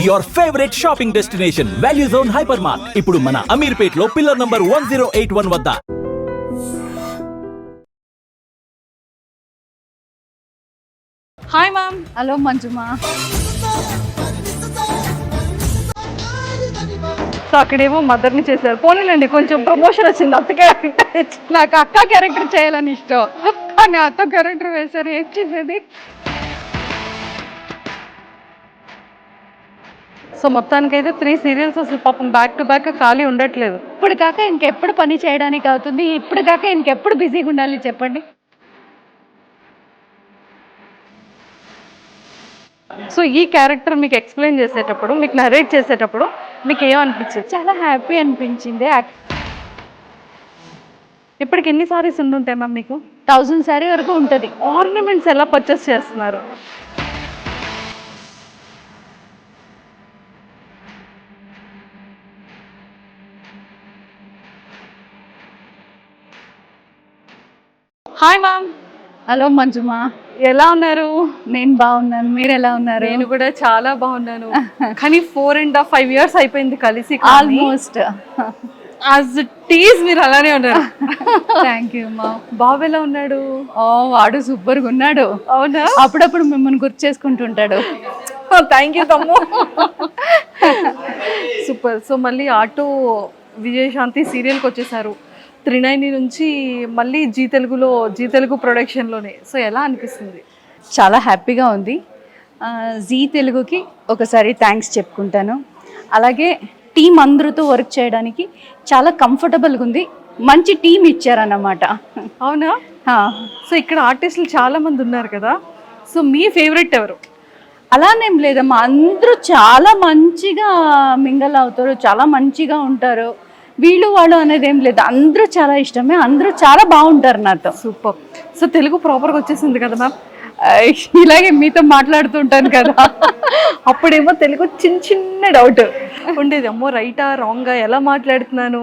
Your favourite shopping destination value zone hyper mart ఇప్పుడు మన అమీర్పేట్ లో పిల్లర్ నంబర్ 1081 వద్ద. Hi ma'am. హలో మంజుమా. సో అక్కడేమో మదర్ని చేశారు. పోనీలండి, కొంచెం ప్రమోషన్ వచ్చింది. అత్త క్యారెక్టర్ నాకు అక్క క్యారెక్టర్ చేయాలని ఇష్టం, కానీ అత్త క్యారెక్టర్ వేశారు. ఏం చేసేది? సో మొత్తానికైతే 3 సీరియల్స్ అసలు పాపం బ్యాక్ టు బ్యాక్ ఖాళీ ఉండట్లేదు. ఇప్పుడు కాక ఇంకెప్పుడు పని చేయడానికి అవుతుంది? ఇప్పుడు కాక ఇంకెప్పుడు బిజీగా ఉండాలి చెప్పండి. సో ఈ క్యారెక్టర్ మీకు ఎక్స్ప్లెయిన్ చేసేటప్పుడు, మీకు నరేట్ చేసేటప్పుడు మీకు ఏమనిపించింది? చాలా హ్యాపీ అనిపించింది. ఇప్పటికి ఎన్ని సారీస్ ఉండుంటాయి మ్యామ్ మీకు? 1000 సారీ వరకు ఉంటుంది. ఆర్నమెంట్స్ ఎలా పర్చేస్ చేస్తున్నారు? Hi ma'am. హలో మంజుమా, ఎలా ఉన్నారు? నేను బాగున్నాను, మీరు ఎలా ఉన్నారు? నేను కూడా చాలా బాగున్నాను. కానీ 4.5 years అయిపోయింది కలిసి. ఆల్మోస్ట్ యాజ్ ఇట్ ఈజ్ మీరు అలానే ఉన్నారు. థ్యాంక్ యూ మా. బాబు ఎలా ఉన్నాడు? ఓ వాడు సూపర్గా ఉన్నాడు. అవునా? అప్పుడప్పుడు మిమ్మల్ని గుర్తు చేసుకుంటుంటాడు. థ్యాంక్ యూ తమ్ము. సూపర్. సో మళ్ళీ ఆటో విజయశాంతి సీరియల్కి వచ్చేసారు. 390 నుంచి మళ్ళీ జీ తెలుగు ప్రొడక్షన్లోనే. సో ఎలా అనిపిస్తుంది? చాలా హ్యాపీగా ఉంది. జీ తెలుగుకి ఒకసారి థ్యాంక్స్ చెప్పుకుంటాను. అలాగే టీం అందరితో వర్క్ చేయడానికి చాలా కంఫర్టబుల్గా ఉంది. మంచి టీం ఇచ్చారన్నమాట. అవునా? సో ఇక్కడ ఆర్టిస్టులు చాలా మంది ఉన్నారు కదా, సో మీ ఫేవరెట్ ఎవరు? అలానేం లేదమ్మా, అందరూ చాలా మంచిగా మింగల్ అవుతారు, చాలా మంచిగా ఉంటారు. వీళ్ళు వాళ్ళు అనేది ఏం లేదు, అందరూ చాలా ఇష్టమే, అందరూ చాలా బాగుంటారు నాతో. సూపర్. సో తెలుగు ప్రాపర్గా వచ్చేసింది కదా మ్యామ్? ఇలాగే మీతో మాట్లాడుతుంటాను కదా. అప్పుడేమో తెలుగు చిన్న డౌట్ ఉండేది. అమ్మో రైటా రాంగా ఎలా మాట్లాడుతున్నాను,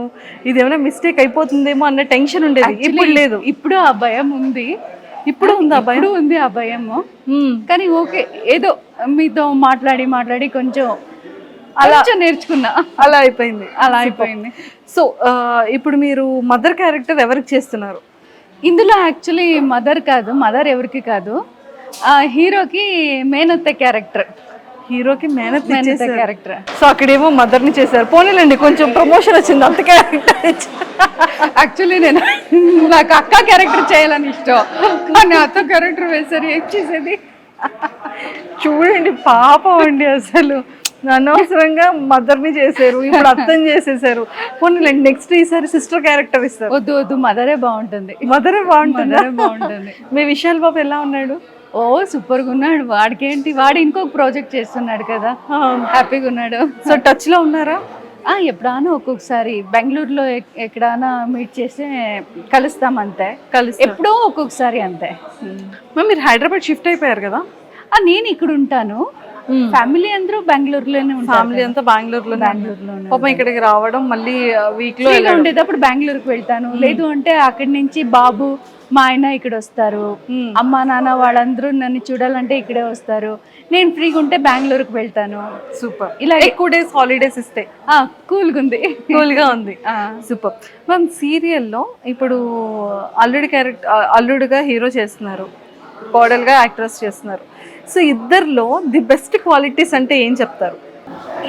ఇది ఏమైనా మిస్టేక్ అయిపోతుందేమో అన్న టెన్షన్ ఉండేది. ఇప్పుడు లేదు. ఇప్పుడు ఆ భయం ఉంది. ఇప్పుడు ఉంది ఆ భయం? ఉంది ఆ భయము. కానీ ఓకే, ఏదో మీతో మాట్లాడి కొంచెం అలా నేర్చుకున్నా. అలా అయిపోయింది. సో ఇప్పుడు మీరు మదర్ క్యారెక్టర్ ఎవరికి చేస్తున్నారు? ఇందులో యాక్చువల్లీ మదర్ ఎవరికి కాదు, హీరోకి మేనత్త క్యారెక్టర్. హీరోకి మేనత్త క్యారెక్టర్. సో అక్కడేమో మదర్ని చేశారు. పోనీలండి, కొంచెం ప్రమోషన్ వచ్చింది. అత్త క్యారెక్టర్ యాక్చువల్లీ నాకు అక్క క్యారెక్టర్ చేయాలని ఇష్టం, కానీ అత్త క్యారెక్టర్ వేశారు. ఏం చేసేది? చూడండి పాపం అండి, అసలు అనవసరంగా మదర్ని చేశారు, ఇప్పుడు అర్థం చేసేసారు. పోనీలండి, నెక్స్ట్ ఈసారి సిస్టర్ క్యారెక్టర్ ఇస్తారు. వద్దు, మదరే బాగుంటుంది. మదరే బాగుంటుంది. మీ విశాల్ బాబు ఎలా ఉన్నాడు? ఓ సూపర్గా ఉన్నాడు. వాడికేంటి, వాడు ఇంకొక ప్రాజెక్ట్ చేస్తున్నాడు కదా, హ్యాపీగా ఉన్నాడు. సో టచ్ లో ఉన్నారా? ఎప్పుడైనా ఒక్కొక్కసారి బెంగళూరులో ఎక్కడైనా మీట్ చేస్తే కలుస్తాం, అంతే. ఎప్పుడో ఒక్కొక్కసారి, అంతే. మీరు హైదరాబాద్ షిఫ్ట్ అయిపోయారు కదా? నేను ఇక్కడ ఉంటాను, ఫ్యామిలీ అందరూ బెంగళూరులోనే ఉంటారు. ఫ్యామిలీ అంతా బెంగళూరులోనే. పాపం ఇక్కడికి రావడం, మళ్ళీ వీక్ లో ఉండేటప్పుడు బెంగళూరుకి వెళ్తాను. లేదు అంటే అక్కడి నుంచి బాబు మా ఆయన ఇక్కడ వస్తారు, అమ్మ నాన్న వాళ్ళందరూ నన్ను చూడాలంటే ఇక్కడే వస్తారు. నేను ఫ్రీగా ఉంటే బెంగళూరుకి వెళ్తాను. సూపర్. ఇలా ఎక్కువ డేస్ హాలిడేస్ ఇస్తే కూల్గా ఉంది. సూపర్. మ్యామ్ సీరియల్లో ఇప్పుడు అల్లుడుగా హీరో చేస్తున్నారు, కోడలుగా యాక్ట్రెస్ చేస్తున్నారు. సో ఇద్దరిలో ది బెస్ట్ క్వాలిటీస్ అంటే ఏం చెప్తారు?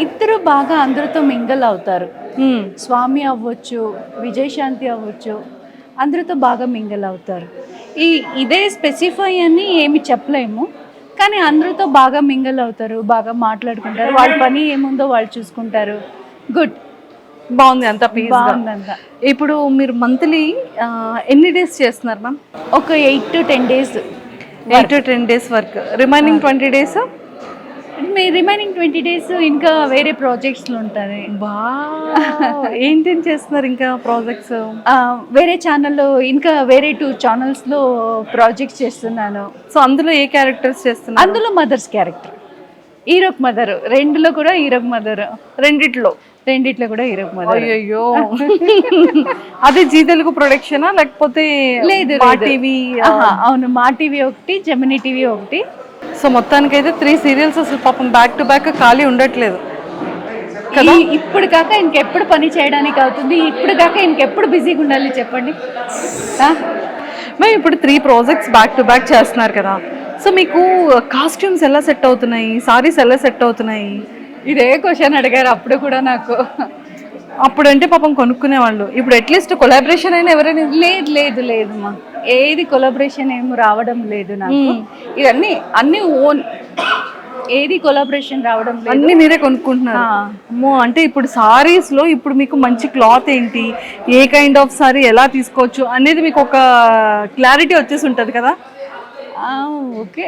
ఇద్దరు బాగా అందరితో మింగల్ అవుతారు. స్వామి అవ్వచ్చు, విజయశాంతి అవ్వచ్చు, అందరితో బాగా మింగల్ అవుతారు. ఇదే స్పెసిఫై అని ఏమి చెప్పలేము, కానీ అందరితో బాగా మింగల్ అవుతారు, బాగా మాట్లాడుకుంటారు, వాళ్ళ పని ఏముందో వాళ్ళు చూసుకుంటారు. గుడ్, బాగుంది, అంత బాగుందంతా. ఇప్పుడు మీరు మంత్లీ ఎన్ని డేస్ చేస్తున్నారు మ్యామ్? ఒక 8 to 10 days. 8 to 10 days work. Remaining 20 days? Remaining 20 days ఇంకా వేరే ప్రాజెక్ట్స్లో ఉంటుంది. ఏంటేం చేస్తున్నారు ఇంకా ప్రాజెక్ట్స్? వేరే ఛానల్లో, ఇంకా వేరే 2 channelsలో ప్రాజెక్ట్స్ చేస్తున్నాను. సో అందులో ఏ క్యారెక్టర్స్ చేస్తున్నారు? అందులో మదర్స్ క్యారెక్టర్, హీరోక్ మదర్. రెండులో కూడా హీరోక్ మదర్. రెండిట్లో కూడా హీరోక్ మదర్. అయ్యో, అదే జీ తెలుగు ప్రొడక్షనా లేకపోతే? లేదు, మా టీవీ. అవును, మా టీవీ ఒకటి, జెమినీ టీవీ ఒకటి, సో మొత్తానికైతే 3 సీరియల్స్ అసలు పాపం బ్యాక్ టు బ్యాక్ ఖాళీ ఉండట్లేదు. ఇప్పుడు కాక ఇంకెప్పుడు పని చేయడానికి అవుతుంది, ఇప్పుడు కాక ఇంకెప్పుడు బిజీగా ఉండాలి చెప్పండి. మేము ఇప్పుడు 3 ప్రాజెక్ట్స్ బ్యాక్ టు బ్యాక్ చేస్తున్నారు కదా, సో మీకు కాస్ట్యూమ్స్ ఎలా సెట్ అవుతున్నాయి, సారీస్ ఎలా సెట్ అవుతున్నాయి? ఇదే క్వశ్చన్ అడిగారు అప్పుడు కూడా నాకు. అప్పుడంటే పాపం కొనుక్కునేవాళ్ళు, ఇప్పుడు అట్లీస్ట్ కొలాబరేషన్ అయినా ఎవరైనా? లేదు మా ఏది కొలాబరేషన్ ఏమి రావడం లేదు నాకు. ఇవన్నీ అన్ని ఓన్, ఏది కొలాబరేషన్ రావడం లేదు, అన్ని మీరే కొనుక్కుంటున్నారు. అమ్మో, అంటే ఇప్పుడు సారీస్ లో ఇప్పుడు మీకు మంచి క్లాత్ ఏంటి, ఏ కైండ్ ఆఫ్ సారీ ఎలా తీసుకోవచ్చు అనేది మీకు ఒక క్లారిటీ వచ్చేసి ఉంటుంది కదా. ఓకే,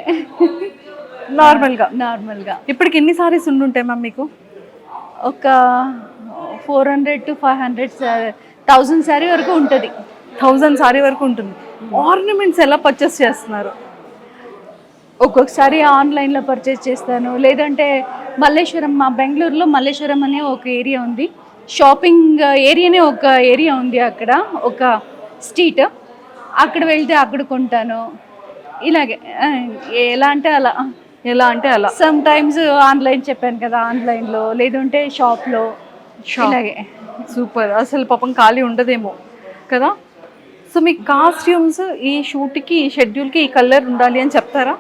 నార్మల్గా ఇప్పటికి ఎన్ని సారీస్ ఉండుంటాయి మ్యామ్ మీకు? ఒక 400 to 500 1000 సారీ వరకు ఉంటుంది. 1000 సారీ వరకు ఉంటుంది. ఆర్నమెంట్స్ ఎలా పర్చేస్ చేస్తున్నారు? ఒక్కొక్కసారి ఆన్లైన్లో పర్చేస్ చేస్తాను, లేదంటే మల్లేశ్వరం, మా బెంగళూరులో మల్లేశ్వరం అనే ఒక ఏరియా ఉంది, షాపింగ్ ఏరియానే ఒక ఏరియా ఉంది, అక్కడ ఒక స్ట్రీట్, అక్కడ వెళ్తే అక్కడ కొంటాను. ఇలాగే ఎలా అంటే అలా సమ్ టైమ్స్ ఆన్లైన్ చెప్పాను కదా, ఆన్లైన్లో, లేదంటే షాప్లో. ఇలాగే. సూపర్, అసలు పాపం ఖాళీ ఉండదేమో కదా. సో మీ కాస్ట్యూమ్స్ ఈ షూట్కి, ఈ షెడ్యూల్కి ఈ కలర్ ఉండాలి అని చెప్తారా?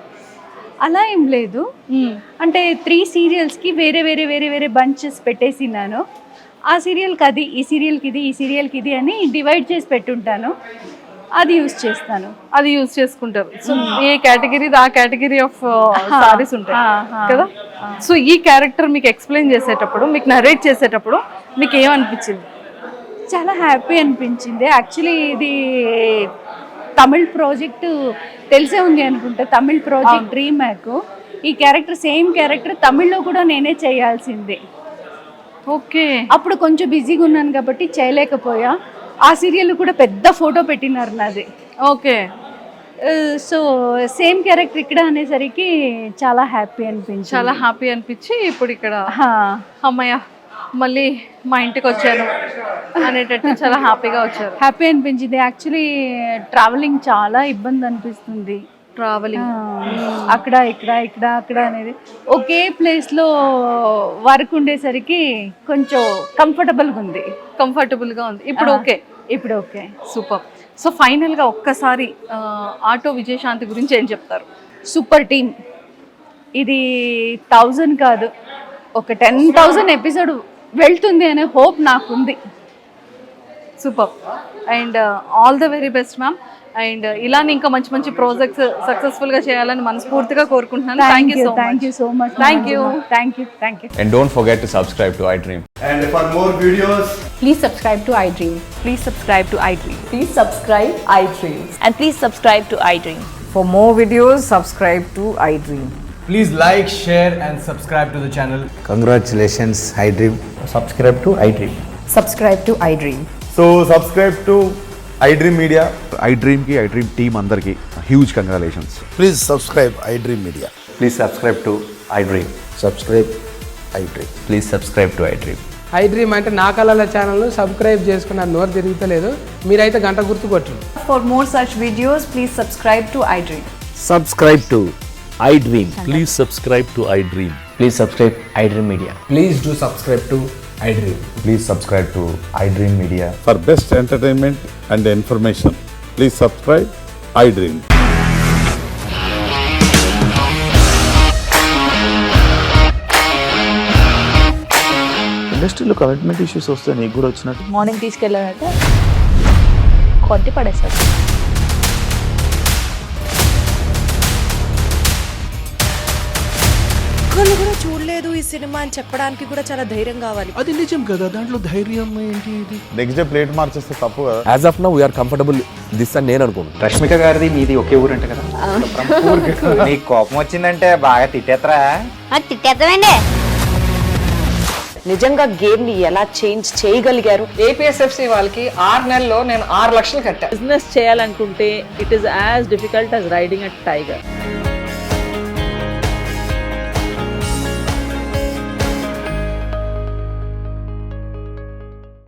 అలా ఏం లేదు, అంటే 3 సీరియల్స్కి వేరే వేరే వేరే వేరే బంచెస్ పెట్టేసినాను. ఆ సీరియల్కి అది, ఈ సీరియల్కి ఇది, ఈ సీరియల్కి ఇది అని డివైడ్ చేసి పెట్టుంటాను, అది యూజ్ చేస్తాను. అది యూజ్ చేసుకుంటారు. సో ఏ కేటగిరీ ఆ కేటగిరీ ఆఫ్ సారీస్ ఉంటాయి కదా. సో ఈ క్యారెక్టర్ మీకు ఎక్స్ప్లెయిన్ చేసేటప్పుడు, మీకు నరేట్ చేసేటప్పుడు మీకు ఏమనిపించింది? చాలా హ్యాపీ అనిపించింది. యాక్చువల్లీ ఇది తమిళ్ ప్రాజెక్టు తెలిసే ఉంది అనుకుంటా, తమిళ్ ప్రాజెక్ట్ రీమేక్. ఈ క్యారెక్టర్, సేమ్ క్యారెక్టర్ తమిళ్లో కూడా నేనే చేయాల్సిందే. ఓకే, అప్పుడు కొంచెం బిజీగా ఉన్నాను కాబట్టి చేయలేకపోయా. ఆ సీరియల్ కూడా పెద్ద ఫోటో పెట్టినారు నాది. ఓకే, సో సేమ్ క్యారెక్టర్ ఇక్కడ అనేసరికి చాలా హ్యాపీ అనిపించి ఇప్పుడు ఇక్కడ అమ్మయ్య మళ్ళీ మా ఇంటికి వచ్చాను అనేటట్టు చాలా హ్యాపీగా వచ్చారు. హ్యాపీ అనిపించింది. యాక్చువల్లీ ట్రావెలింగ్ చాలా ఇబ్బంది అనిపిస్తుంది. అక్కడ ఇక్కడ అనేది ఒకే ప్లేస్లో వర్క్ ఉండేసరికి కొంచెం కంఫర్టబుల్గా ఉంది. ఇప్పుడు ఓకే. సూపర్. సో ఫైనల్గా ఒక్కసారి ఆటో విజయశాంతి గురించి ఏం చెప్తారు? Super team. ఇది 1000 కాదు, ఒక 10,000 ఎపిసోడ్ వెళ్తుంది అనే హోప్ నాకుంది. Super, and all the very best ma'am. And ఇలానే ఇంకా మంచి మంచి ప్రాజెక్ట్స్ సక్సెస్ఫుల్గా చేయాలని మనస్ఫూర్తిగా కోరుకుంటున్నాను. Thank you so much. Thank you. And don't forget to subscribe to iDream. And for more videos, Please subscribe to iDream. Please subscribe to iDream. Please subscribe iDream. And please subscribe to iDream. For more videos, subscribe to iDream. Please like, share and subscribe to the channel. Congratulations, iDream. Subscribe to iDream. Subscribe to iDream. so subscribe to iDream Media. iDream team andarki huge congratulations. Please subscribe iDream Media. Please subscribe to iDream. Subscribe iDream. Please subscribe to iDream. iDream అంటే నా కళల ఛానల్ను subscribe చేసుకున్న నోరు తిరుగుతలేదు, మీరైతే గంట గుర్తు కొట్టండి. For more such videos, please subscribe to iDream. Subscribe to iDream. Please subscribe to iDream. Please subscribe iDream Media. Please do subscribe to iDream. Please subscribe to iDream Media. For best entertainment and information, please subscribe iDream. ఇండస్ట్రీలో commitment issues వస్తే నీకు కూడా వచ్చినట్టు morning తీసుకెళ్ళాలంటే కొట్టి పడేస్తారు. ఒక్కళ్ళు కూడా చూడలేదు ఈ సినిమా అని చెప్పడానికి కూడా చాలా ధైర్యం కావాలి. అది నిజం కదా, దాంట్లో ధైర్యం ఏంటి? ఇది నెక్స్ట్ డే ప్లేట్ మార్చేస్తే తప్పు కదా. As of now, we are comfortable this అని నేను అనుకుంటున్నాను. రష్మిక గారిది మీది ఒకే ఊరంట కదా. నీకు కోపం వచ్చిందంటే బాగా తిట్టేత్తరా? తిట్టేద్దామండి. నిజంగా గేమ్ ని ఎలా చేంజ్ చేయగలిగారు? ఏపీఎస్ఎఫ్సి వాళ్ళకి 6 నెలల్లో నేను 6 లక్షలు కట్టా. బిజినెస్ చేయాలనుకుంటే it is as difficult as riding a tiger.